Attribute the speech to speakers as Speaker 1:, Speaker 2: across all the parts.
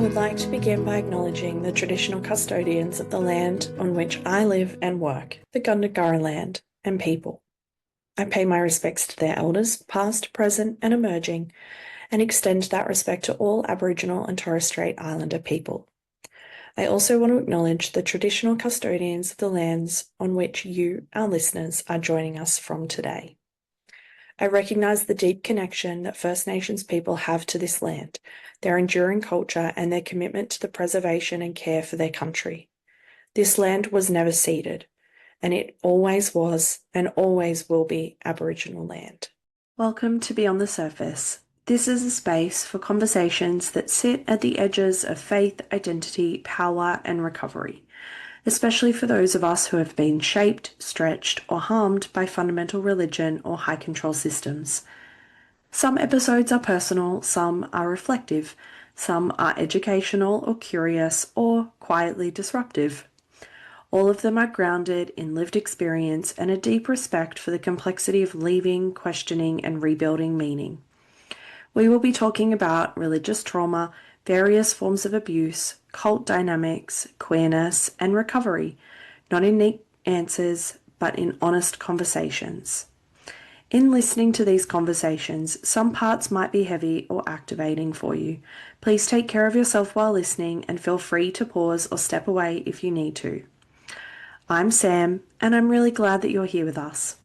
Speaker 1: would like to begin by acknowledging the traditional custodians of the land on which I live and work, the Gundungurra land and people. I pay my respects to their elders, past, present, and emerging, and extend that respect to all Aboriginal and Torres Strait Islander people. I also want to acknowledge the traditional custodians of the lands on which you, our listeners, are joining us from today. I recognise the deep connection that First Nations people have to this land, their enduring culture, and their commitment to the preservation and care for their country. This land was never ceded, and it always was and always will be Aboriginal land. Welcome to Beyond the Surface. This is a space for conversations that sit at the edges of faith, identity, power, and recovery, especially for those of us who have been shaped, stretched, or harmed by fundamental religion or high control systems. Some episodes are personal, some are reflective, some are educational or curious, or quietly disruptive. All of them are grounded in lived experience and a deep respect for the complexity of leaving, questioning, and rebuilding meaning. We will be talking about religious trauma, various forms of abuse, cult dynamics, queerness, and recovery, not in neat answers, but in honest conversations. In listening to these conversations, some parts might be heavy or activating for you. Please take care of yourself while listening and feel free to pause or step away if you need to. I'm Sam, and I'm really glad that you're here with us.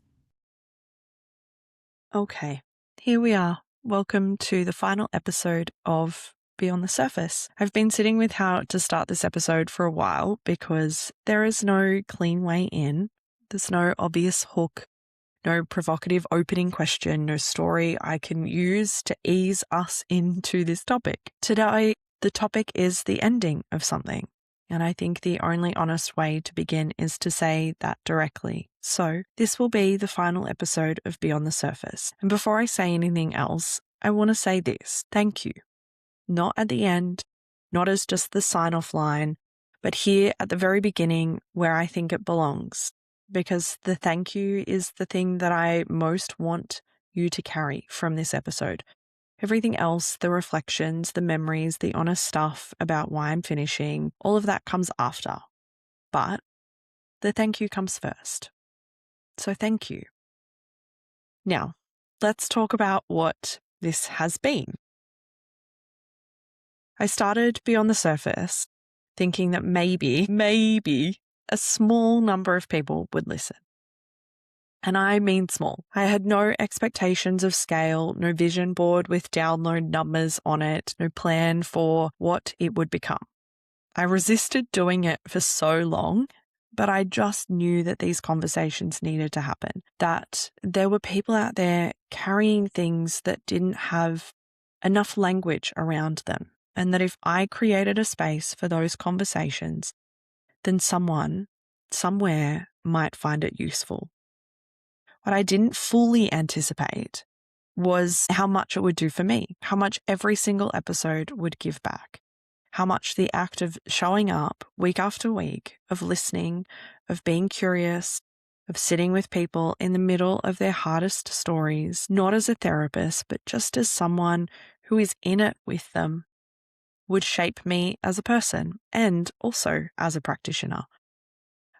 Speaker 1: Okay, here we are. Welcome to the final episode of Beyond the Surface. I've been sitting with how to start this episode for a while because there is no clean way in. There's no obvious hook, no provocative opening question, no story I can use to ease us into this topic. Today, the topic is the ending of something. And I think the only honest way to begin is to say that directly. So this will be the final episode of Beyond the Surface. And before I say anything else, I want to say this. Thank you. Not at the end, not as just the sign-off line, but here at the very beginning where I think it belongs. Because the thank you is the thing that I most want you to carry from this episode. Everything else, the reflections, the memories, the honest stuff about why I'm finishing, all of that comes after. But the thank you comes first. So thank you. Now, let's talk about what this has been. I started Beyond the Surface thinking that maybe a small number of people would listen. And I mean small. I had no expectations of scale, no vision board with download numbers on it, no plan for what it would become. I resisted doing it for so long, but I just knew that these conversations needed to happen, that there were people out there carrying things that didn't have enough language around them, and that if I created a space for those conversations, then someone, somewhere, might find it useful. What I didn't fully anticipate was how much it would do for me, how much every single episode would give back, how much the act of showing up week after week, of listening, of being curious, of sitting with people in the middle of their hardest stories, not as a therapist, but just as someone who is in it with them, would shape me as a person and also as a practitioner.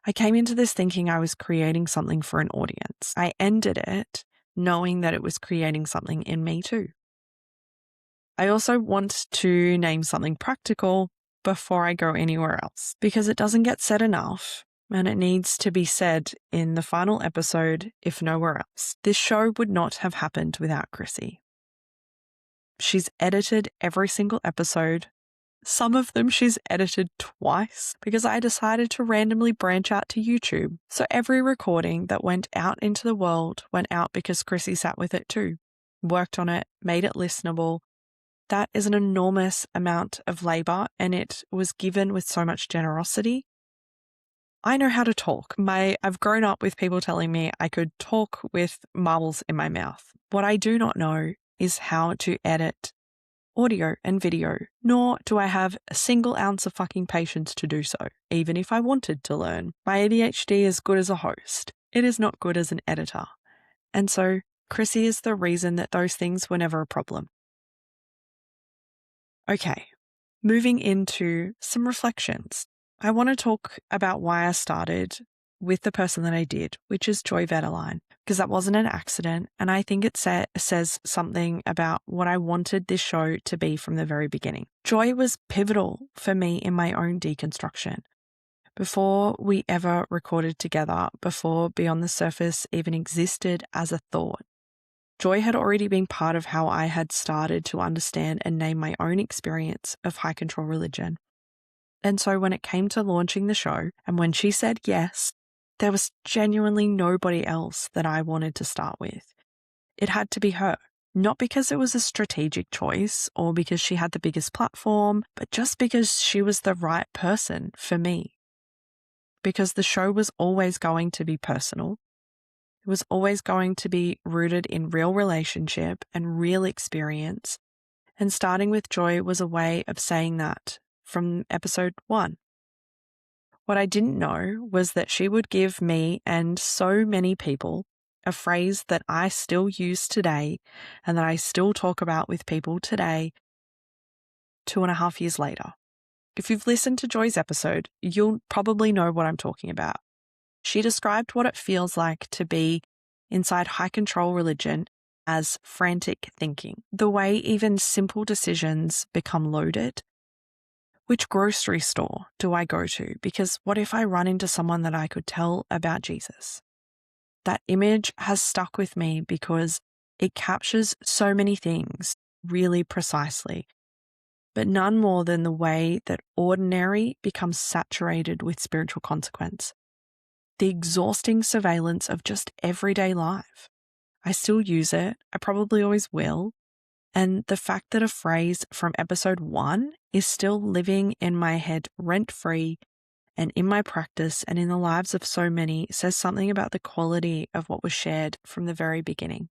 Speaker 1: I came into this thinking I was creating something for an audience. I ended it knowing that it was creating something in me too. I also want to name something practical before I go anywhere else, because it doesn't get said enough and it needs to be said in the final episode, if nowhere else. This show would not have happened without Chrissy. She's edited every single episode. Some of them she's edited twice because I decided to randomly branch out to YouTube. So every recording that went out into the world went out because Chrissy sat with it too, worked on it, made it listenable. That is an enormous amount of labor, and it was given with so much generosity. I know how to talk. I've grown up with people telling me I could talk with marbles in my mouth. What I do not know is how to edit audio and video, nor do I have a single ounce of fucking patience to do so, even if I wanted to learn. My ADHD is good as a host. It is not good as an editor. And so Chrissy is the reason that those things were never a problem. Okay, Moving into some reflections, I want to talk about why I started with the person that I did, which is Joy Vetterline, because that wasn't an accident. And I think it says something about what I wanted this show to be from the very beginning. Joy was pivotal for me in my own deconstruction. Before we ever recorded together, before Beyond the Surface even existed as a thought, Joy had already been part of how I had started to understand and name my own experience of high control religion. And so when it came to launching the show, and when she said yes, there was genuinely nobody else that I wanted to start with. It had to be her, not because it was a strategic choice or because she had the biggest platform, but just because she was the right person for me. Because the show was always going to be personal. It was always going to be rooted in real relationship and real experience. And starting with Joy was a way of saying that from episode 1. What I didn't know was that she would give me and so many people a phrase that I still use today and that I still talk about with people today, 2.5 years later. If you've listened to Joy's episode, you'll probably know what I'm talking about. She described what it feels like to be inside high control religion as frantic thinking, the way even simple decisions become loaded. Which grocery store do I go to? Because what if I run into someone that I could tell about Jesus? That image has stuck with me because it captures so many things really precisely, but none more than the way that ordinary becomes saturated with spiritual consequence. The exhausting surveillance of just everyday life. I still use it. I probably always will. And the fact that a phrase from episode 1 is still living in my head rent-free and in my practice and in the lives of so many says something about the quality of what was shared from the very beginning.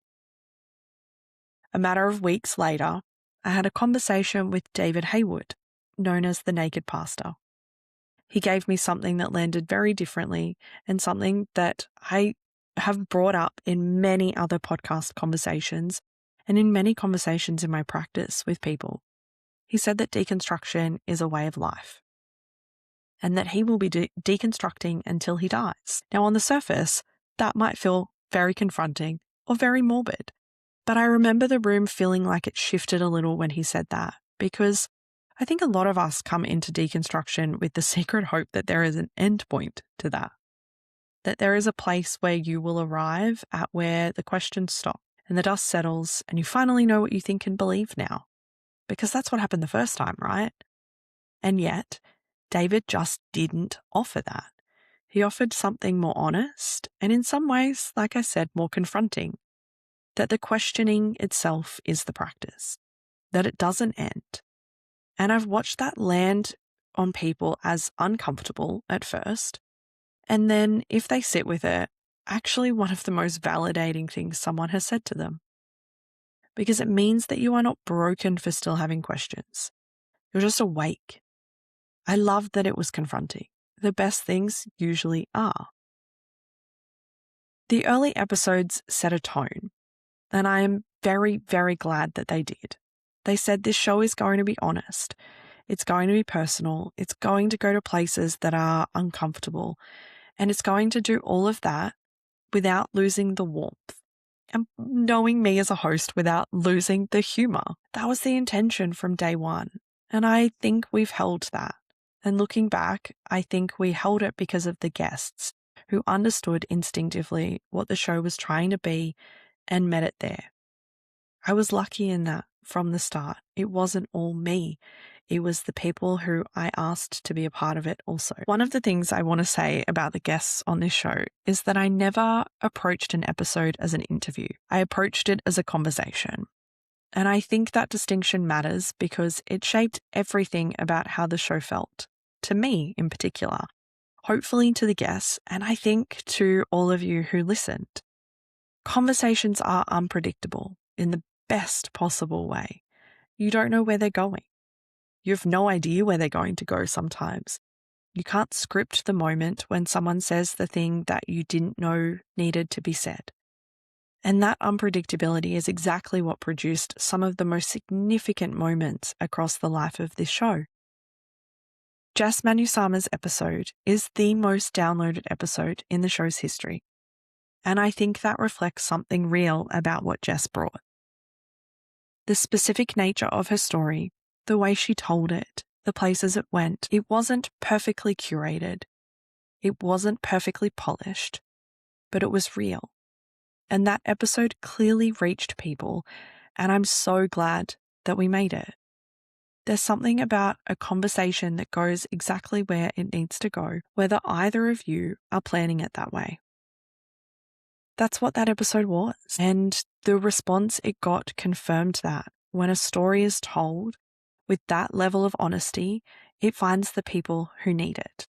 Speaker 1: A matter of weeks later, I had a conversation with David Haywood, known as the Naked Pastor. He gave me something that landed very differently and something that I have brought up in many other podcast conversations and in many conversations in my practice with people. He said that deconstruction is a way of life and that he will be deconstructing until he dies. Now, on the surface, that might feel very confronting or very morbid, but I remember the room feeling like it shifted a little when he said that, because I think a lot of us come into deconstruction with the secret hope that there is an end point to that there is a place where you will arrive at where the questions stop and the dust settles and you finally know what you think and believe now. Because that's what happened the first time, right? And yet, David just didn't offer that. He offered something more honest and in some ways, like I said, more confronting. That the questioning itself is the practice. That it doesn't end. And I've watched that land on people as uncomfortable at first. And then if they sit with it, actually one of the most validating things someone has said to them. Because it means that you are not broken for still having questions. You're just awake. I love that it was confronting. The best things usually are. The early episodes set a tone, and I am very, very glad that they did. They said this show is going to be honest. It's going to be personal. It's going to go to places that are uncomfortable. And it's going to do all of that without losing the warmth. And knowing me as a host without losing the humor. That was the intention from day one. And I think we've held that. And looking back, I think we held it because of the guests who understood instinctively what the show was trying to be and met it there. I was lucky in that from the start. It wasn't all me. It was the people who I asked to be a part of it also. One of the things I want to say about the guests on this show is that I never approached an episode as an interview. I approached it as a conversation. And I think that distinction matters because it shaped everything about how the show felt, to me in particular, hopefully to the guests, and I think to all of you who listened. Conversations are unpredictable in the best possible way. You don't know where they're going. You have no idea where they're going to go sometimes. You can't script the moment when someone says the thing that you didn't know needed to be said. And that unpredictability is exactly what produced some of the most significant moments across the life of this show. Jess Manusama's episode is the most downloaded episode in the show's history, and I think that reflects something real about what Jess brought. The specific nature of her story, the way she told it, the places it went, it wasn't perfectly curated. It wasn't perfectly polished, but it was real. And that episode clearly reached people, and I'm so glad that we made it. There's something about a conversation that goes exactly where it needs to go, whether either of you are planning it that way. That's what that episode was. And the response it got confirmed that when a story is told with that level of honesty, it finds the people who need it.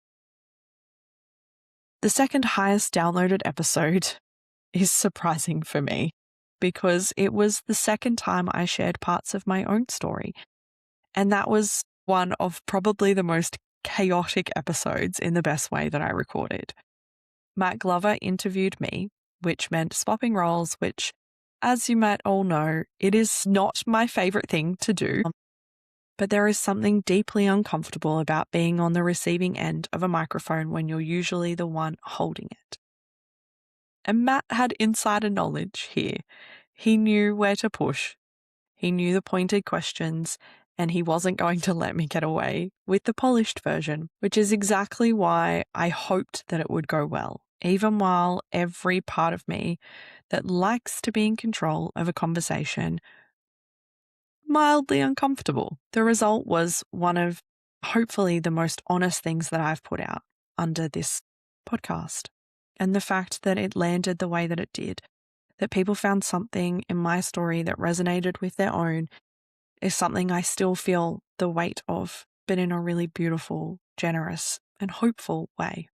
Speaker 1: The second highest downloaded episode is surprising for me because it was the second time I shared parts of my own story. And that was one of probably the most chaotic episodes in the best way that I recorded. Matt Glover interviewed me, which meant swapping roles, which, as you might all know, it is not my favorite thing to do. But there is something deeply uncomfortable about being on the receiving end of a microphone when you're usually the one holding it. And Matt had insider knowledge here. He knew where to push. He knew the pointed questions, and he wasn't going to let me get away with the polished version, which is exactly why I hoped that it would go well, even while every part of me that likes to be in control of a conversation mildly uncomfortable. The result was one of hopefully the most honest things that I've put out under this podcast. And the fact that it landed the way that it did, that people found something in my story that resonated with their own, is something I still feel the weight of, but in a really beautiful, generous, and hopeful way.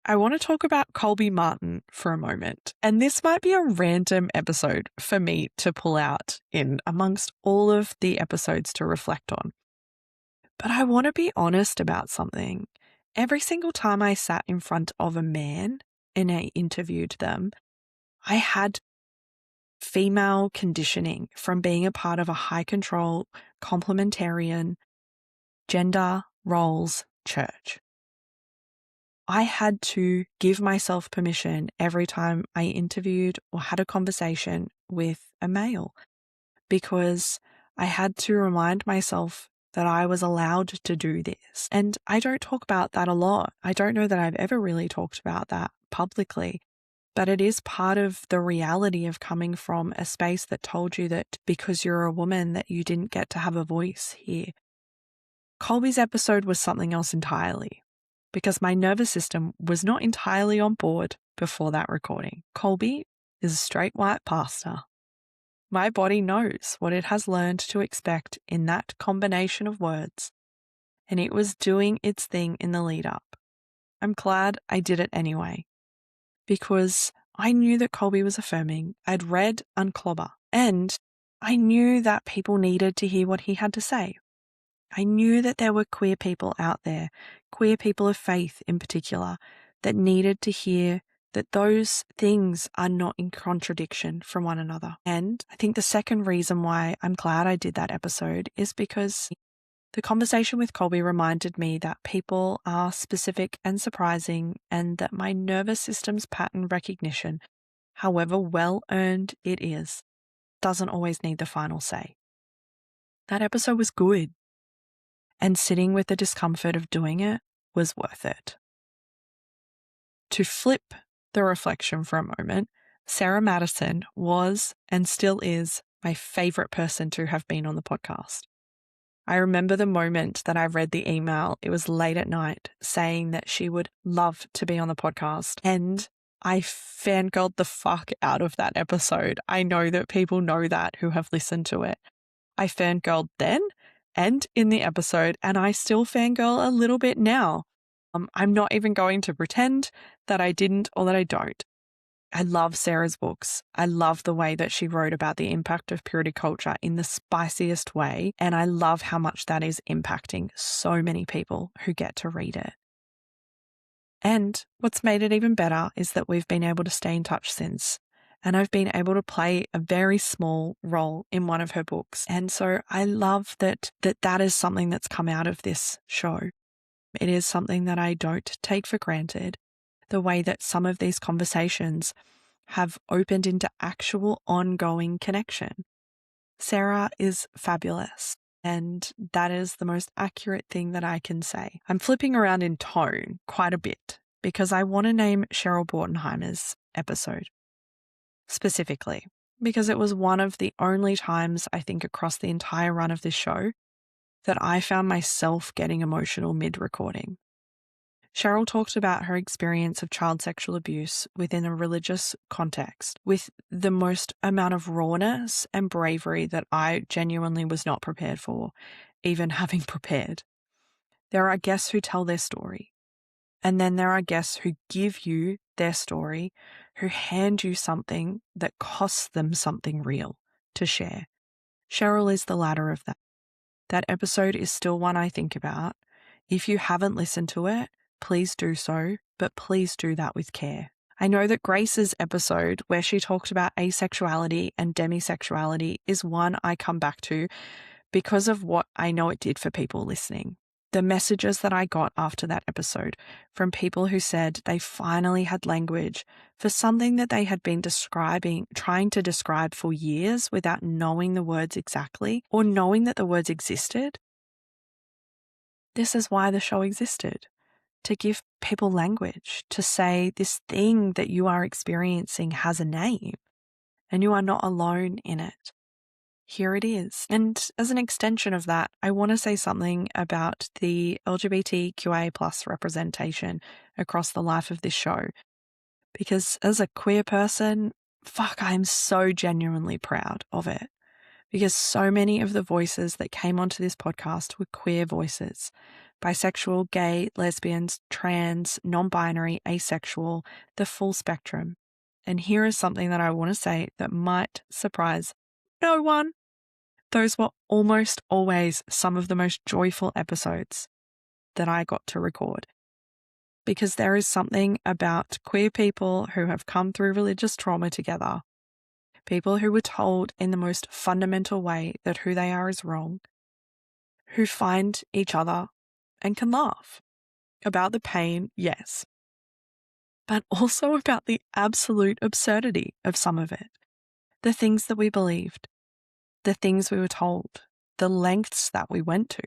Speaker 1: I want to talk about Colby Martin for a moment. And this might be a random episode for me to pull out in amongst all of the episodes to reflect on. But I want to be honest about something. Every single time I sat in front of a man and I interviewed them, I had female conditioning from being a part of a high control, complementarian, gender roles church. I had to give myself permission every time I interviewed or had a conversation with a male because I had to remind myself that I was allowed to do this. And I don't talk about that a lot. I don't know that I've ever really talked about that publicly, but it is part of the reality of coming from a space that told you that because you're a woman that you didn't get to have a voice here. Colby's episode was something else entirely, because my nervous system was not entirely on board before that recording. Colby is a straight white pastor. My body knows what it has learned to expect in that combination of words, and it was doing its thing in the lead up. I'm glad I did it anyway, because I knew that Colby was affirming. I'd read Unclobber, and I knew that people needed to hear what he had to say. I knew that there were queer people out there, queer people of faith in particular, that needed to hear that those things are not in contradiction from one another. And I think the second reason why I'm glad I did that episode is because the conversation with Colby reminded me that people are specific and surprising, and that my nervous system's pattern recognition, however well earned it is, doesn't always need the final say. That episode was good. And sitting with the discomfort of doing it was worth it. To flip the reflection for a moment, Sarah Madison was and still is my favorite person to have been on the podcast. I remember the moment that I read the email. It was late at night saying that she would love to be on the podcast. And I fangirled the fuck out of that episode. I know that people know that who have listened to it. I fangirled then and in the episode, and I still fangirl a little bit now. I'm not even going to pretend that I didn't or that I don't. I love Sarah's books. I love the way that she wrote about the impact of purity culture in the spiciest way, and I love how much that is impacting so many people who get to read it. And what's made it even better is that we've been able to stay in touch since. And I've been able to play a very small role in one of her books. And so I love that is something that's come out of this show. It is something that I don't take for granted, the way that some of these conversations have opened into actual ongoing connection. Sarah is fabulous, and that is the most accurate thing that I can say. I'm flipping around in tone quite a bit because I want to name Cheryl Bortenheimer's episode specifically, because it was one of the only times I think across the entire run of this show that I found myself getting emotional mid-recording. Cheryl talked about her experience of child sexual abuse within a religious context with the most amount of rawness and bravery that I genuinely was not prepared for, even having prepared. There are guests who tell their story, and then there are guests who give you their story, who hand you something that costs them something real to share. Cheryl is the latter of that. That episode is still one I think about. If you haven't listened to it, please do so, but please do that with care. I know that Grace's episode where she talked about asexuality and demisexuality is one I come back to because of what I know it did for people listening. The messages that I got after that episode from people who said they finally had language for something that they had been trying to describe for years without knowing the words exactly or knowing that the words existed. This is why the show existed, to give people language, to say this thing that you are experiencing has a name and you are not alone in it. Here it is. And as an extension of that, I want to say something about the LGBTQIA plus representation across the life of this show. Because as a queer person, I'm so genuinely proud of it. Because so many of the voices that came onto this podcast were queer voices. Bisexual, gay, lesbians, trans, non-binary, asexual, the full spectrum. And here is something that I want to say that might surprise no one. Those were almost always some of the most joyful episodes that I got to record. Because there is something about queer people who have come through religious trauma together, people who were told in the most fundamental way that who they are is wrong, who find each other and can laugh about the pain, yes, but also about the absolute absurdity of some of it. The things that we believed, the things we were told, the lengths that we went to.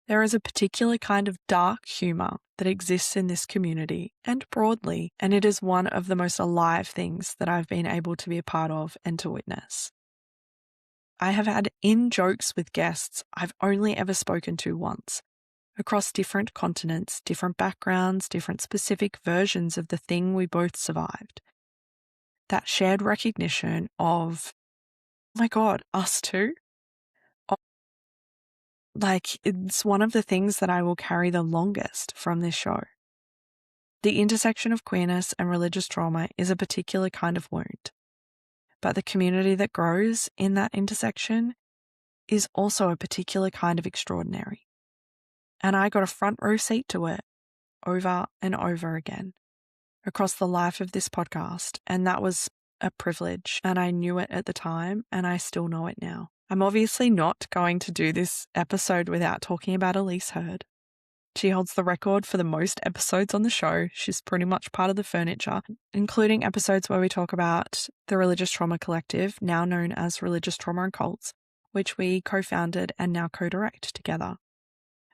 Speaker 1: There is a particular kind of dark humour that exists in this community and broadly, and it is one of the most alive things that I've been able to be a part of and to witness. I have had in-jokes with guests I've only ever spoken to once, across different continents, different backgrounds, different specific versions of the thing we both survived. That shared recognition of, oh my God, us too? It's one of the things that I will carry the longest from this show. The intersection of queerness and religious trauma is a particular kind of wound, but the community that grows in that intersection is also a particular kind of extraordinary. And I got a front row seat to it over and over again across the life of this podcast, and that was a privilege, and I knew it at the time, and I still know it now. I'm obviously not going to do this episode without talking about Elise Hurd. She holds the record for the most episodes on the show. She's pretty much part of the furniture, including episodes where we talk about the Religious Trauma Collective, now known as Religious Trauma and Cults, which we co-founded and now co-direct together.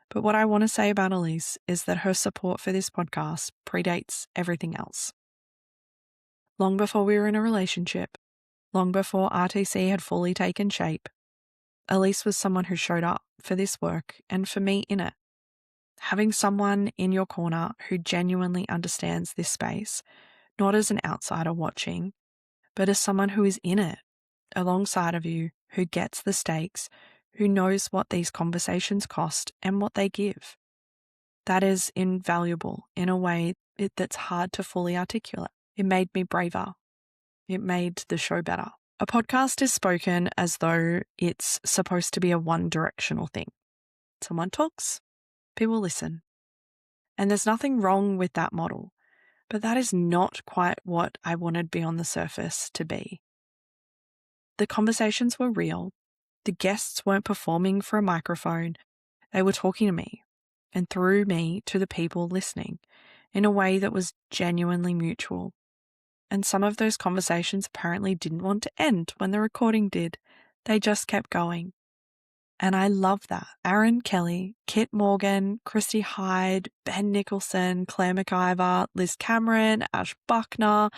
Speaker 1: But what I want to say about Elise is that her support for this podcast predates everything else. Long before we were in a relationship, long before RTC had fully taken shape, Elise was someone who showed up for this work and for me in it. Having someone in your corner who genuinely understands this space, not as an outsider watching, but as someone who is in it, alongside of you, who gets the stakes, who knows what these conversations cost and what they give. That is invaluable in a way that's hard to fully articulate. It made me braver. It made the show better. A podcast is spoken as though it's supposed to be a one-directional thing. Someone talks, people listen. And there's nothing wrong with that model. But that is not quite what I wanted Beyond the Surface to be. The conversations were real. The guests weren't performing for a microphone. They were talking to me and through me to the people listening in a way that was genuinely mutual. And some of those conversations apparently didn't want to end when the recording did. They just kept going. And I love that. Aaron Kelly, Kit Morgan, Christy Hyde, Ben Nicholson, Claire McIver, Liz Cameron, Ash Buckner.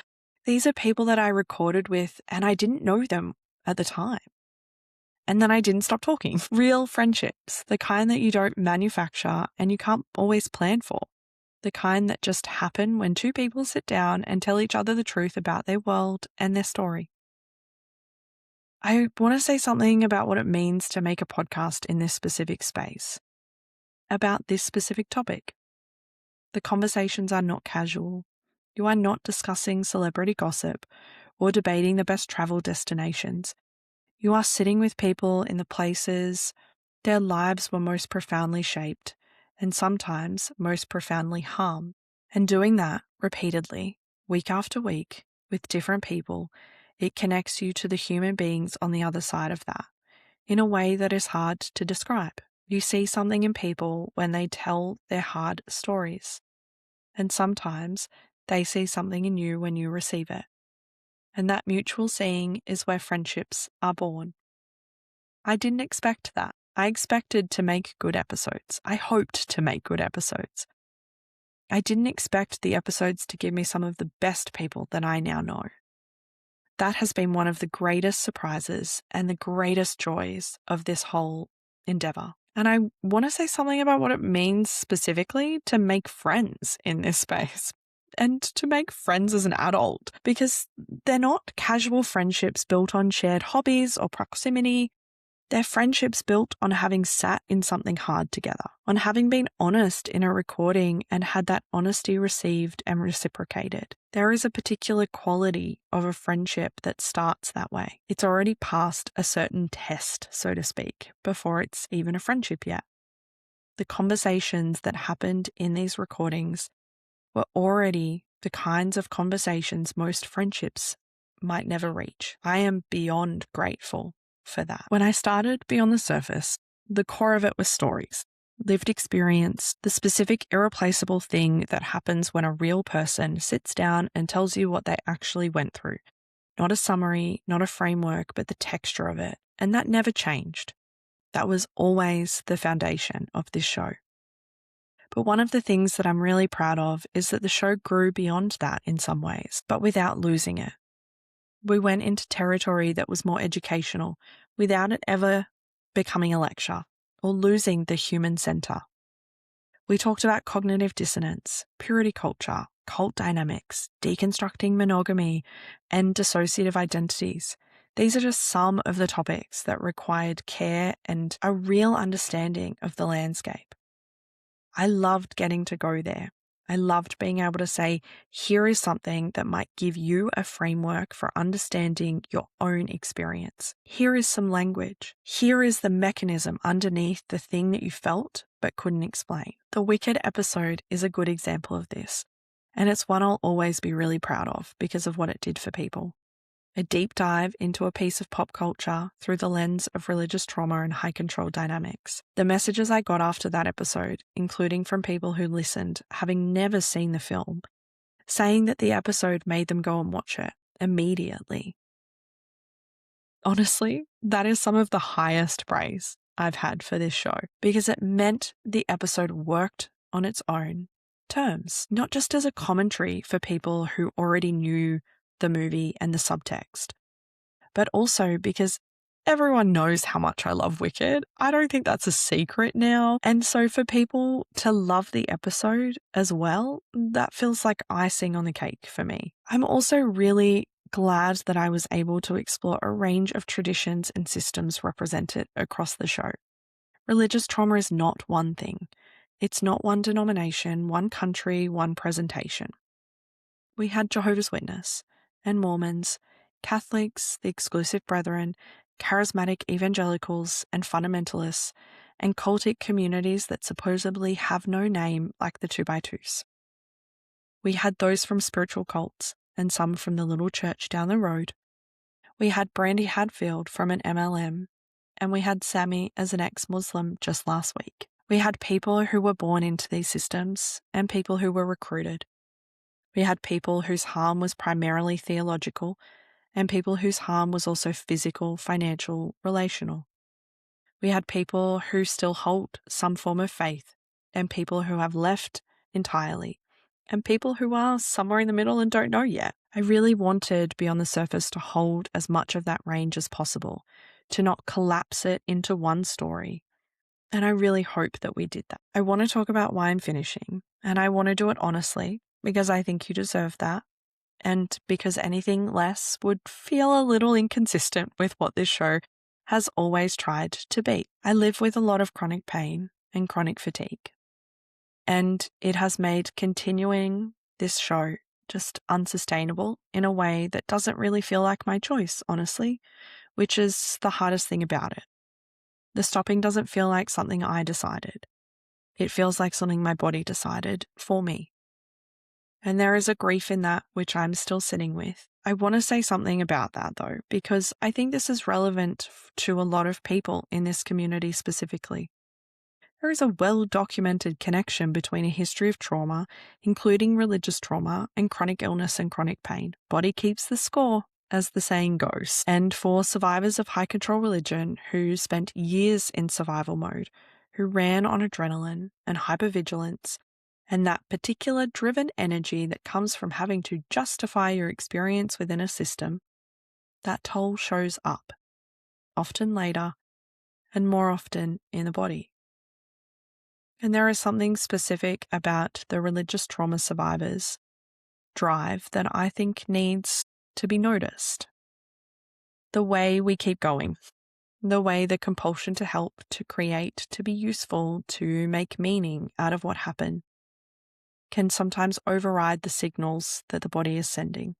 Speaker 1: These are people that I recorded with and I didn't know them at the time. And then I didn't stop talking. Real friendships, the kind that you don't manufacture and you can't always plan for. The kind that just happen when two people sit down and tell each other the truth about their world and their story. I want to say something about what it means to make a podcast in this specific space, about this specific topic. The conversations are not casual. You are not discussing celebrity gossip or debating the best travel destinations. You are sitting with people in the places their lives were most profoundly shaped and sometimes most profoundly harmed. And doing that repeatedly, week after week, with different people, it connects you to the human beings on the other side of that in a way that is hard to describe. You see something in people when they tell their hard stories. And sometimes they see something in you when you receive it. And that mutual seeing is where friendships are born. I didn't expect that. I expected to make good episodes. I hoped to make good episodes. I didn't expect the episodes to give me some of the best people that I now know. That has been one of the greatest surprises and the greatest joys of this whole endeavor. And I want to say something about what it means specifically to make friends in this space and to make friends as an adult, because they're not casual friendships built on shared hobbies or proximity. They're friendships built on having sat in something hard together, on having been honest in a recording and had that honesty received and reciprocated. There is a particular quality of a friendship that starts that way. It's already passed a certain test, so to speak, before it's even a friendship yet. The conversations that happened in these recordings were already the kinds of conversations most friendships might never reach. I am beyond grateful for that. When I started Beyond the Surface, the core of it was stories, lived experience, the specific irreplaceable thing that happens when a real person sits down and tells you what they actually went through. Not a summary, not a framework, but the texture of it. And that never changed. That was always the foundation of this show. But one of the things that I'm really proud of is that the show grew beyond that in some ways, but without losing it. We went into territory that was more educational without it ever becoming a lecture or losing the human center. We talked about cognitive dissonance, purity culture, cult dynamics, deconstructing monogamy, and dissociative identities. These are just some of the topics that required care and a real understanding of the landscape. I loved getting to go there. I loved being able to say, here is something that might give you a framework for understanding your own experience. Here is some language. Here is the mechanism underneath the thing that you felt but couldn't explain. The Wicked episode is a good example of this, and it's one I'll always be really proud of because of what it did for people. A deep dive into a piece of pop culture through the lens of religious trauma and high control dynamics. The messages I got after that episode, including from people who listened, having never seen the film, saying that the episode made them go and watch it immediately. Honestly, that is some of the highest praise I've had for this show because it meant the episode worked on its own terms, not just as a commentary for people who already knew the movie and the subtext, but also because everyone knows how much I love Wicked. I don't think that's a secret now. And so for people to love the episode as well, that feels like icing on the cake for me. I'm also really glad that I was able to explore a range of traditions and systems represented across the show. Religious trauma is not one thing. It's not one denomination, one country, one presentation. We had Jehovah's Witness and Mormons, Catholics, the Exclusive Brethren, charismatic evangelicals and fundamentalists, and cultic communities that supposedly have no name like the 2x2s. We had those from spiritual cults and some from the little church down the road. We had Brandy Hadfield from an MLM, and we had Sammy as an ex-Muslim just last week. We had people who were born into these systems and people who were recruited. We had people whose harm was primarily theological and people whose harm was also physical, financial, relational. We had people who still hold some form of faith and people who have left entirely and people who are somewhere in the middle and don't know yet. I really wanted Beyond the Surface to hold as much of that range as possible, to not collapse it into one story. And I really hope that we did that. I want to talk about why I'm finishing, and I want to do it honestly because I think you deserve that. And because anything less would feel a little inconsistent with what this show has always tried to be. I live with a lot of chronic pain and chronic fatigue. And it has made continuing this show just unsustainable in a way that doesn't really feel like my choice, honestly, which is the hardest thing about it. The stopping doesn't feel like something I decided. It feels like something my body decided for me. And there is a grief in that which I'm still sitting with. I want to say something about that though, because I think this is relevant to a lot of people in this community specifically. There is a well-documented connection between a history of trauma, including religious trauma, and chronic illness and chronic pain. Body keeps the score, as the saying goes. And for survivors of high control religion who spent years in survival mode, who ran on adrenaline and hypervigilance, and that particular driven energy that comes from having to justify your experience within a system, that toll shows up, often later, and more often in the body. And there is something specific about the religious trauma survivors' drive that I think needs to be noticed. The way we keep going, the way the compulsion to help, to create, to be useful, to make meaning out of what happened can sometimes override the signals that the body is sending.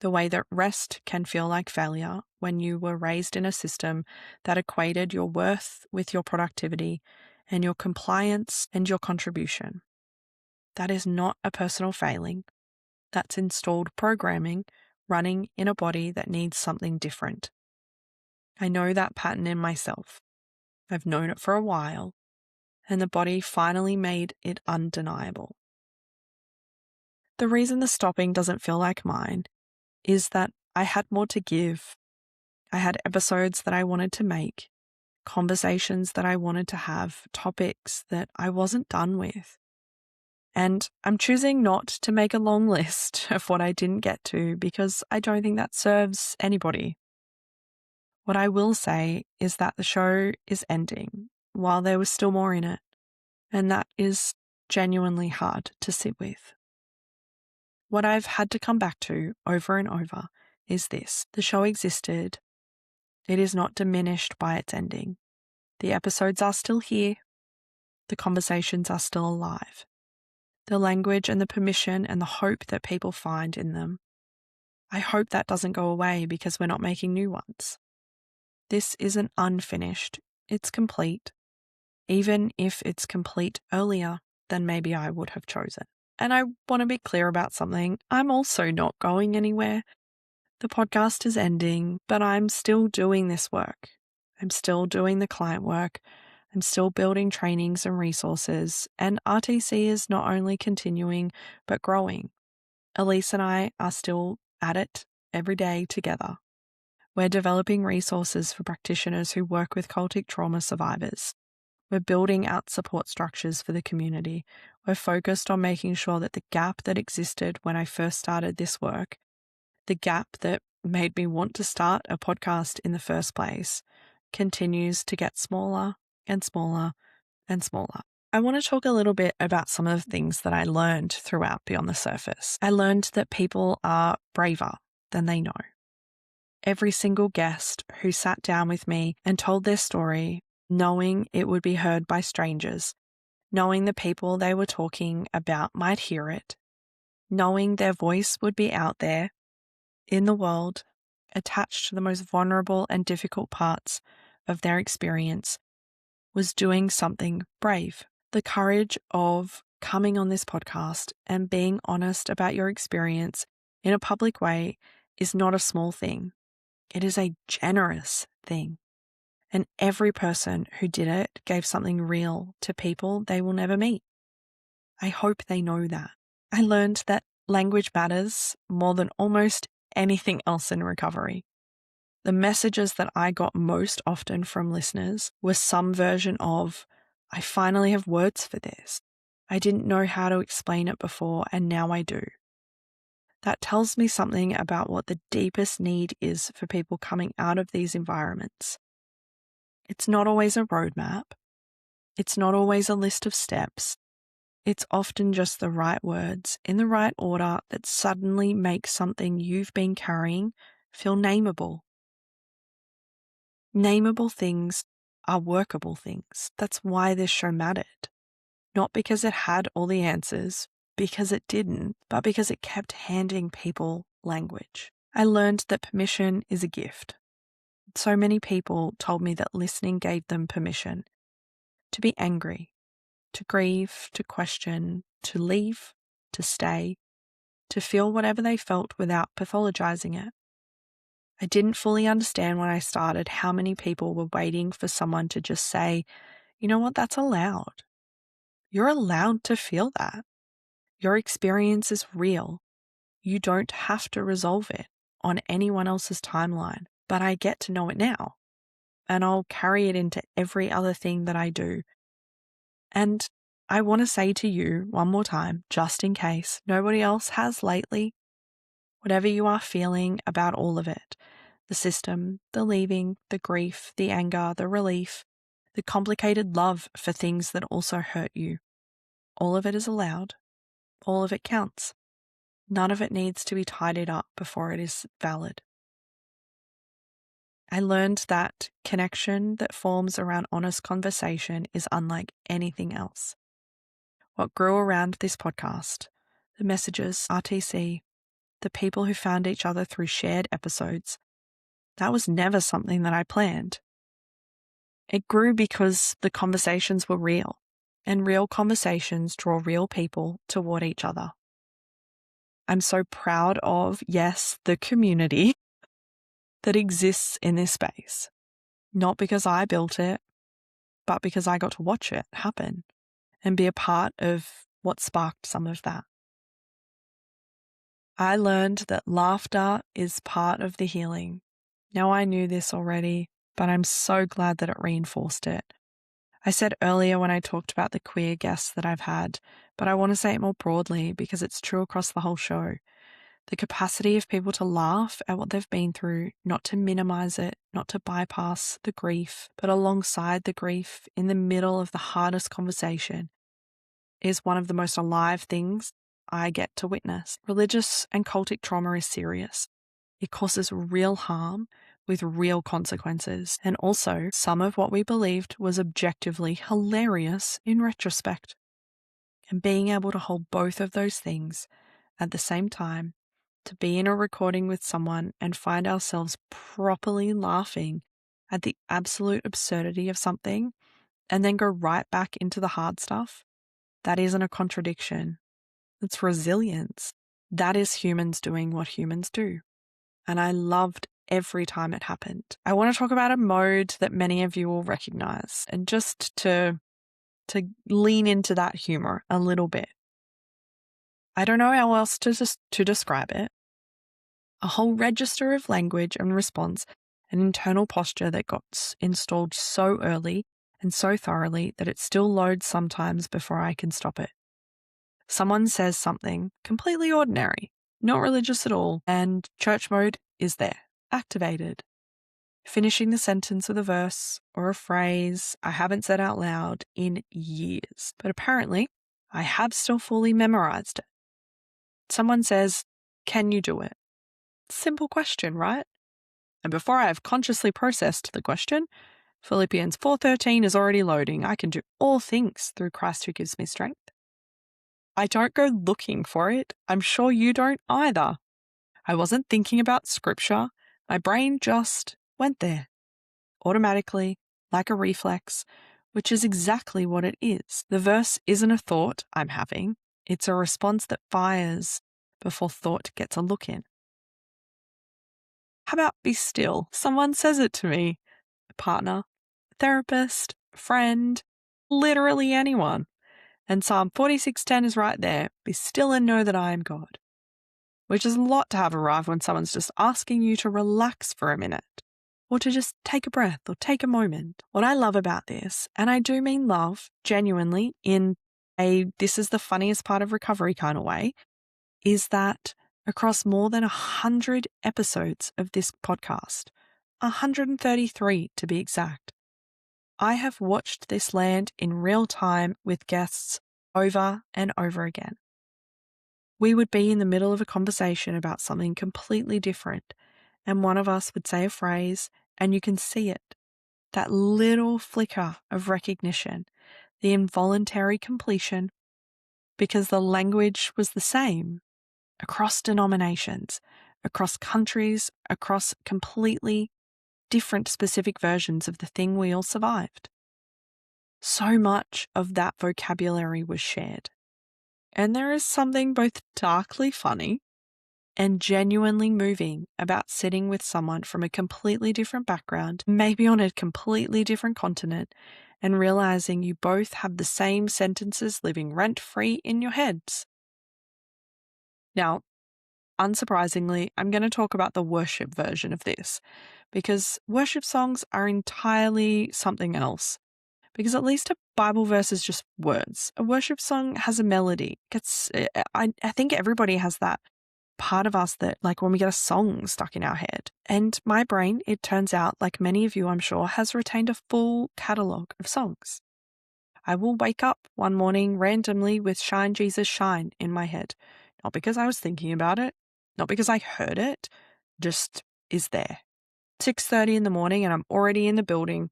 Speaker 1: The way that rest can feel like failure when you were raised in a system that equated your worth with your productivity and your compliance and your contribution. That is not a personal failing. That's installed programming running in a body that needs something different. I know that pattern in myself. I've known it for a while, and the body finally made it undeniable. The reason the stopping doesn't feel like mine is that I had more to give. I had episodes that I wanted to make, conversations that I wanted to have, topics that I wasn't done with. And I'm choosing not to make a long list of what I didn't get to because I don't think that serves anybody. What I will say is that the show is ending while there was still more in it, and that is genuinely hard to sit with. What I've had to come back to over and over is this. The show existed. It is not diminished by its ending. The episodes are still here. The conversations are still alive. The language and the permission and the hope that people find in them. I hope that doesn't go away because we're not making new ones. This isn't unfinished. It's complete. Even if it's complete earlier than maybe I would have chosen. And I want to be clear about something. I'm also not going anywhere. The podcast is ending, but I'm still doing this work. I'm still doing the client work. I'm still building trainings and resources. And RTC is not only continuing, but growing. Elise and I are still at it every day together. We're developing resources for practitioners who work with cultic trauma survivors. We're building out support structures for the community. We're focused on making sure that the gap that existed when I first started this work, the gap that made me want to start a podcast in the first place, continues to get smaller and smaller and smaller. I want to talk a little bit about some of the things that I learned throughout Beyond the Surface. I learned that people are braver than they know. Every single guest who sat down with me and told their story, knowing it would be heard by strangers, knowing the people they were talking about might hear it, knowing their voice would be out there in the world, attached to the most vulnerable and difficult parts of their experience, was doing something brave. The courage of coming on this podcast and being honest about your experience in a public way is not a small thing. It is a generous thing. And every person who did it gave something real to people they will never meet. I hope they know that. I learned that language matters more than almost anything else in recovery. The messages that I got most often from listeners were some version of, I finally have words for this. I didn't know how to explain it before, and now I do. That tells me something about what the deepest need is for people coming out of these environments. It's not always a roadmap. It's not always a list of steps. It's often just the right words in the right order that suddenly make something you've been carrying feel nameable. Nameable things are workable things. That's why this show mattered. Not because it had all the answers, because it didn't, but because it kept handing people language. I learned that permission is a gift. So many people told me that listening gave them permission to be angry, to grieve, to question, to leave, to stay, to feel whatever they felt without pathologizing it. I didn't fully understand when I started how many people were waiting for someone to just say, you know what, that's allowed. You're allowed to feel that. Your experience is real. You don't have to resolve it on anyone else's timeline, but I get to know it now, and I'll carry it into every other thing that I do. And I want to say to you one more time, just in case nobody else has lately, whatever you are feeling about all of it, the system, the leaving, the grief, the anger, the relief, the complicated love for things that also hurt you, all of it is allowed. All of it counts. None of it needs to be tidied up before it is valid. I learned that connection that forms around honest conversation is unlike anything else. What grew around this podcast, the messages, RTC, the people who found each other through shared episodes, that was never something that I planned. It grew because the conversations were real, and real conversations draw real people toward each other. I'm so proud of, yes, the community that exists in this space. Not because I built it, but because I got to watch it happen and be a part of what sparked some of that. I learned that laughter is part of the healing. Now I knew this already, but I'm so glad that it reinforced it. I said earlier when I talked about the queer guests that I've had, but I want to say it more broadly because it's true across the whole show. The capacity of people to laugh at what they've been through, not to minimize it, not to bypass the grief, but alongside the grief, in the middle of the hardest conversation, is one of the most alive things I get to witness. Religious and cultic trauma is serious. It causes real harm with real consequences, and also some of what we believed was objectively hilarious in retrospect. And being able to hold both of those things at the same time, to be in a recording with someone and find ourselves properly laughing at the absolute absurdity of something and then go right back into the hard stuff, that isn't a contradiction. It's resilience. That is humans doing what humans do. And I loved every time it happened. I want to talk about a mode that many of you will recognize, and just to lean into that humor a little bit. I don't know how else to describe it. A whole register of language and response, an internal posture that got installed so early and so thoroughly that it still loads sometimes before I can stop it. Someone says something completely ordinary, not religious at all, and church mode is there, activated. Finishing the sentence with a verse or a phrase I haven't said out loud in years, but apparently I have still fully memorized it. Someone says, "Can you do it?" Simple question, right? And before I have consciously processed the question, Philippians 4:13 is already loading. I can do all things through Christ who gives me strength. I don't go looking for it. I'm sure you don't either. I wasn't thinking about scripture. My brain just went there, automatically, like a reflex, which is exactly what it is. The verse isn't a thought I'm having. It's a response that fires before thought gets a look in. How about be still? Someone says it to me. A partner, a therapist, a friend, literally anyone. And Psalm 46:10 is right there. Be still and know that I am God. Which is a lot to have arrive when someone's just asking you to relax for a minute, or to just take a breath or take a moment. What I love about this, and I do mean love genuinely in a this is the funniest part of recovery kind of way, is that across more than 100 episodes of this podcast, 133 to be exact, I have watched this land in real time with guests over and over again. We would be in the middle of a conversation about something completely different, and one of us would say a phrase, and you can see it. That little flicker of recognition, the involuntary completion, because the language was the same across denominations, across countries, across completely different specific versions of the thing we all survived. So much of that vocabulary was shared. And there is something both darkly funny and genuinely moving about sitting with someone from a completely different background, maybe on a completely different continent, and realizing you both have the same sentences living rent-free in your heads. Now, unsurprisingly, I'm going to talk about the worship version of this, because worship songs are entirely something else. Because at least a Bible verse is just words. A worship song has a melody. I think everybody has that part of us that, like, when we get a song stuck in our head. And my brain, it turns out, like many of you I'm sure, has retained a full catalogue of songs. I will wake up one morning randomly with Shine Jesus Shine in my head. Not because I was thinking about it, not because I heard it, just is there. 6:30 in the morning and I'm already in the building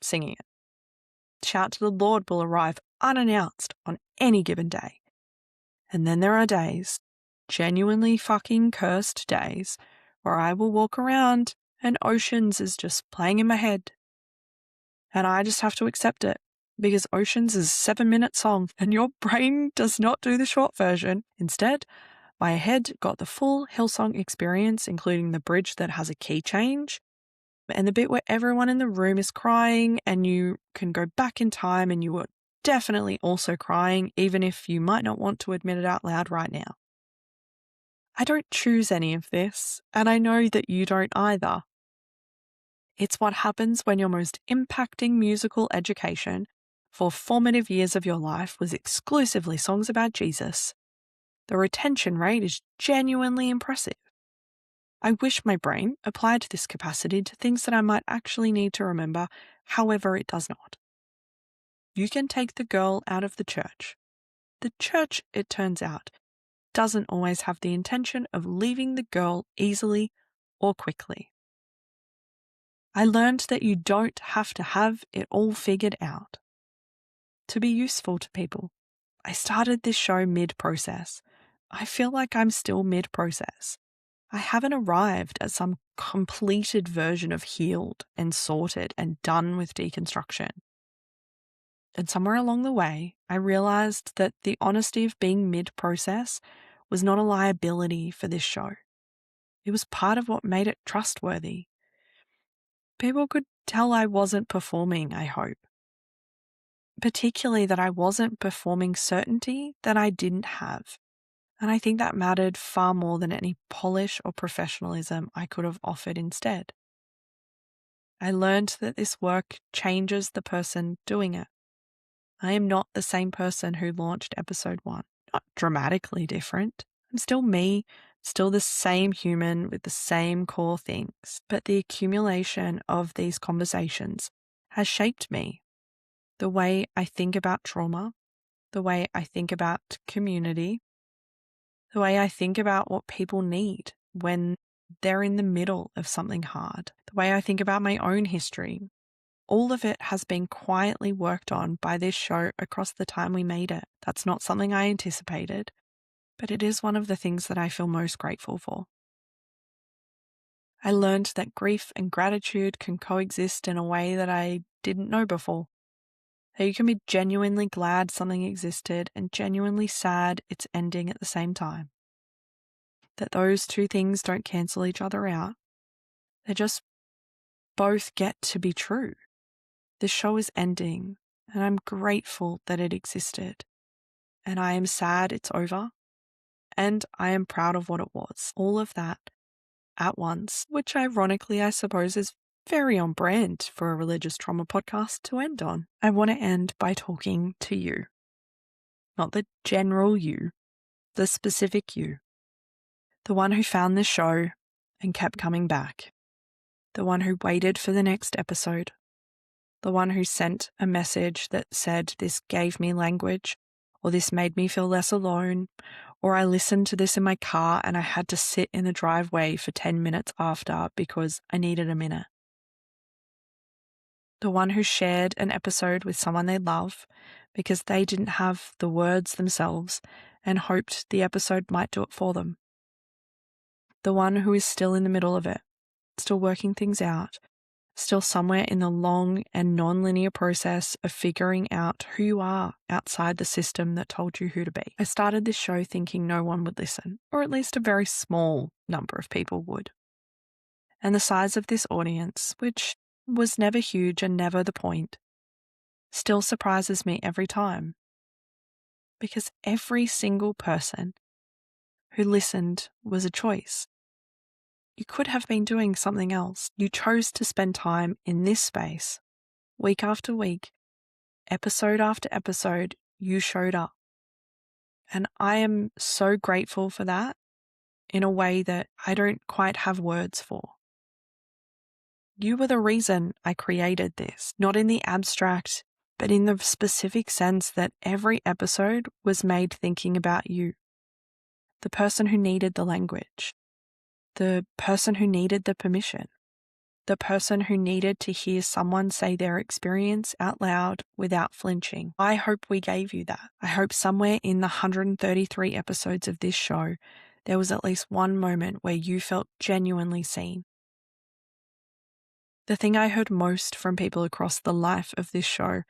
Speaker 1: singing it. Shout to the Lord will arrive unannounced on any given day. And then there are days, genuinely fucking cursed days, where I will walk around and Oceans is just playing in my head. And I just have to accept it, because Oceans is a 7-minute song and your brain does not do the short version. Instead, my head got the full Hillsong experience, including the bridge that has a key change, and the bit where everyone in the room is crying and you can go back in time and you were definitely also crying, even if you might not want to admit it out loud right now. I don't choose any of this, and I know that you don't either. It's what happens when your most impacting musical education for formative years of your life was exclusively songs about Jesus. The retention rate is genuinely impressive. I wish my brain applied this capacity to things that I might actually need to remember, however it does not. You can take the girl out of the church. The church, it turns out, doesn't always have the intention of leaving the girl easily or quickly. I learned that you don't have to have it all figured out to be useful to people. I started this show mid-process. I feel like I'm still mid-process. I haven't arrived at some completed version of healed and sorted and done with deconstruction. And somewhere along the way, I realized that the honesty of being mid-process was not a liability for this show. It was part of what made it trustworthy. People could tell I wasn't performing, I hope. Particularly that I wasn't performing certainty that I didn't have. And I think that mattered far more than any polish or professionalism I could have offered instead. I learned that this work changes the person doing it. I am not the same person who launched episode 1. Not dramatically different. I'm still me, still the same human with the same core things. But the accumulation of these conversations has shaped me. The way I think about trauma, the way I think about community, the way I think about what people need when they're in the middle of something hard, the way I think about my own history. All of it has been quietly worked on by this show across the time we made it. That's not something I anticipated, but it is one of the things that I feel most grateful for. I learned that grief and gratitude can coexist in a way that I didn't know before. That you can be genuinely glad something existed and genuinely sad it's ending at the same time. That those two things don't cancel each other out. They just both get to be true. This show is ending, and I'm grateful that it existed. And I am sad it's over, and I am proud of what it was. All of that at once, which ironically I suppose is very on brand for a religious trauma podcast to end on. I want to end by talking to you. Not the general you, the specific you. The one who found this show and kept coming back. The one who waited for the next episode. The one who sent a message that said this gave me language, or this made me feel less alone, or I listened to this in my car and I had to sit in the driveway for 10 minutes after because I needed a minute. The one who shared an episode with someone they love because they didn't have the words themselves and hoped the episode might do it for them. The one who is still in the middle of it, still working things out, still somewhere in the long and non-linear process of figuring out who you are outside the system that told you who to be. I started this show thinking no one would listen, or at least a very small number of people would. And the size of this audience, which was never huge and never the point, still surprises me every time. Because every single person who listened was a choice. You could have been doing something else. You chose to spend time in this space, week after week, episode after episode, you showed up. And I am so grateful for that in a way that I don't quite have words for. You were the reason I created this, not in the abstract, but in the specific sense that every episode was made thinking about you, the person who needed the language, the person who needed the permission, the person who needed to hear someone say their experience out loud without flinching. I hope we gave you that. I hope somewhere in the 133 episodes of this show, there was at least one moment where you felt genuinely seen. The thing I heard most from people across the life of this show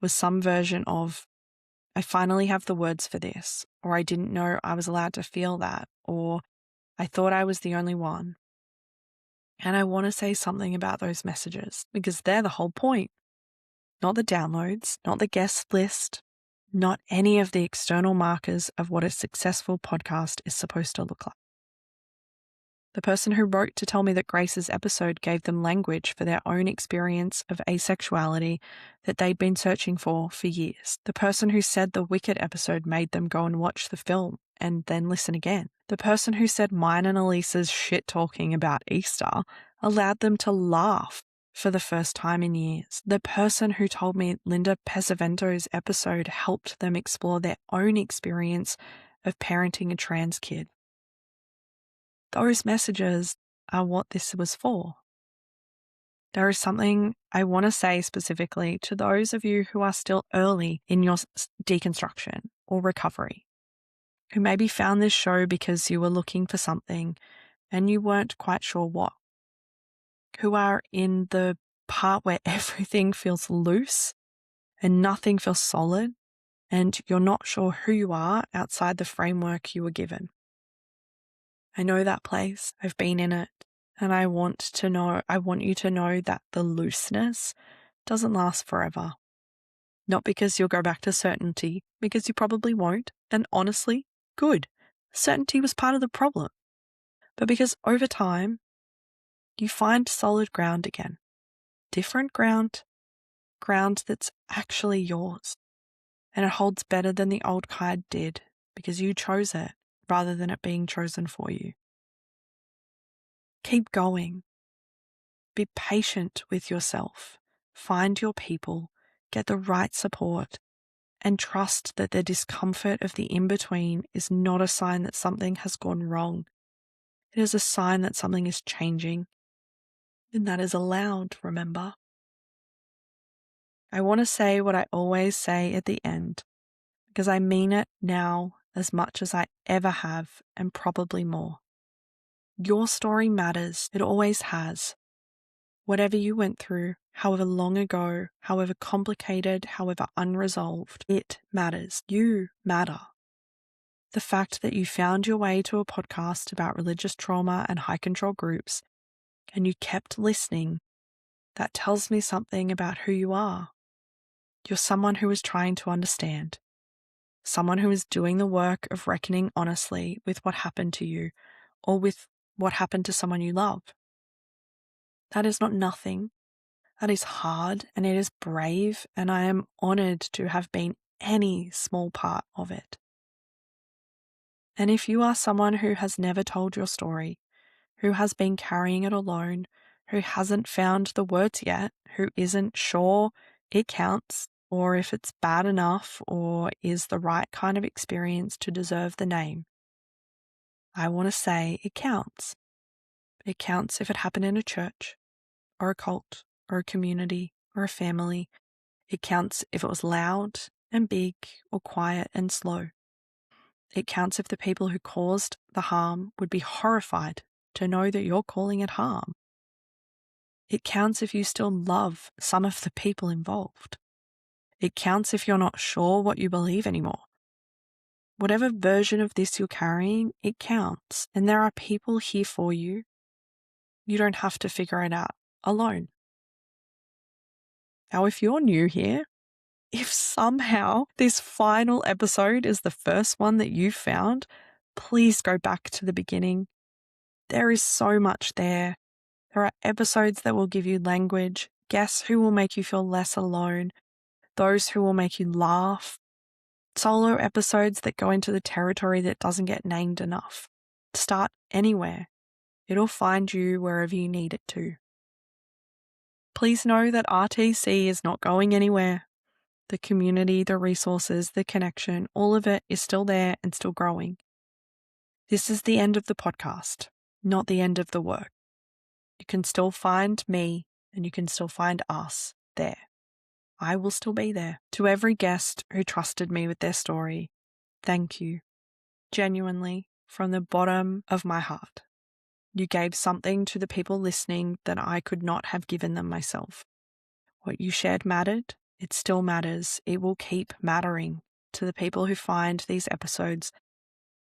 Speaker 1: was some version of, I finally have the words for this, or I didn't know I was allowed to feel that, or I thought I was the only one. And I want to say something about those messages because they're the whole point. Not the downloads, not the guest list, not any of the external markers of what a successful podcast is supposed to look like. The person who wrote to tell me that Grace's episode gave them language for their own experience of asexuality that they'd been searching for years. The person who said the Wicked episode made them go and watch the film and then listen again. The person who said mine and Elisa's shit talking about Easter allowed them to laugh for the first time in years. The person who told me Linda Pesavento's episode helped them explore their own experience of parenting a trans kid. Those messages are what this was for. There is something I want to say specifically to those of you who are still early in your deconstruction or recovery, who maybe found this show because you were looking for something and you weren't quite sure what, who are in the part where everything feels loose and nothing feels solid and you're not sure who you are outside the framework you were given. I know that place. I've been in it. And I want you to know that the looseness doesn't last forever. Not because you'll go back to certainty, because you probably won't. And honestly, good. Certainty was part of the problem. But because over time, you find solid ground again. Different ground that's actually yours. And it holds better than the old guide did because you chose it rather than it being chosen for you. Keep going. Be patient with yourself. Find your people, get the right support, and trust that the discomfort of the in-between is not a sign that something has gone wrong. It is a sign that something is changing. And that is allowed, remember? I want to say what I always say at the end, because I mean it now as much as I ever have, and probably more. Your story matters. It always has. Whatever you went through, however long ago, however complicated, however unresolved, it matters. You matter. The fact that you found your way to a podcast about religious trauma and high control groups, and you kept listening, that tells me something about who you are. You're someone who is trying to understand, someone who is doing the work of reckoning honestly with what happened to you or with what happened to someone you love. That is not nothing. That is hard and it is brave, and I am honored to have been any small part of it. And if you are someone who has never told your story, who has been carrying it alone, who hasn't found the words yet, who isn't sure it counts, or if it's bad enough or is the right kind of experience to deserve the name, I want to say it counts. It counts if it happened in a church, or a cult, or a community, or a family. It counts if it was loud and big or quiet and slow. It counts if the people who caused the harm would be horrified to know that you're calling it harm. It counts if you still love some of the people involved. It counts if you're not sure what you believe anymore. Whatever version of this you're carrying, it counts, and there are people here for you. You don't have to figure it out alone. Now, if you're new here, if somehow this final episode is the first one that you found, please go back to the beginning. There is so much there. There are episodes that will give you language, guests who will make you feel less alone, those who will make you laugh, solo episodes that go into the territory that doesn't get named enough. Start anywhere. It'll find you wherever you need it to. Please know that RTC is not going anywhere. The community, the resources, the connection, all of it is still there and still growing. This is the end of the podcast, not the end of the work. You can still find me and you can still find us there. I will still be there. To every guest who trusted me with their story, thank you. Genuinely, from the bottom of my heart. You gave something to the people listening that I could not have given them myself. What you shared mattered. It still matters. It will keep mattering to the people who find these episodes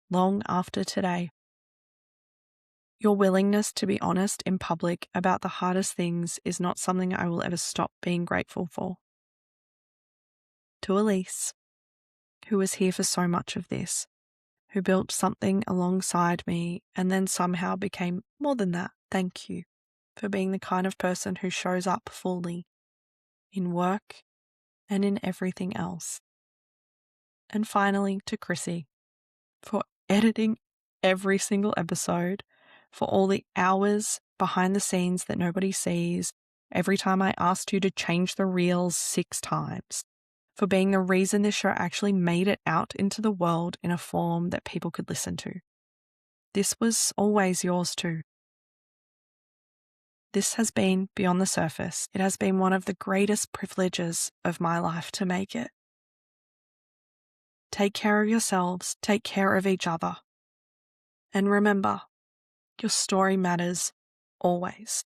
Speaker 1: long after today. Your willingness to be honest in public about the hardest things is not something I will ever stop being grateful for. To Elise, who was here for so much of this, who built something alongside me and then somehow became more than that, thank you for being the kind of person who shows up fully in work and in everything else. And finally, to Chrissy, for editing every single episode, for all the hours behind the scenes that nobody sees, every time I asked you to change the reels 6 times, for being the reason this show actually made it out into the world in a form that people could listen to. This was always yours too. This has been Beyond the Surface. It has been one of the greatest privileges of my life to make it. Take care of yourselves, take care of each other. And remember, your story matters always.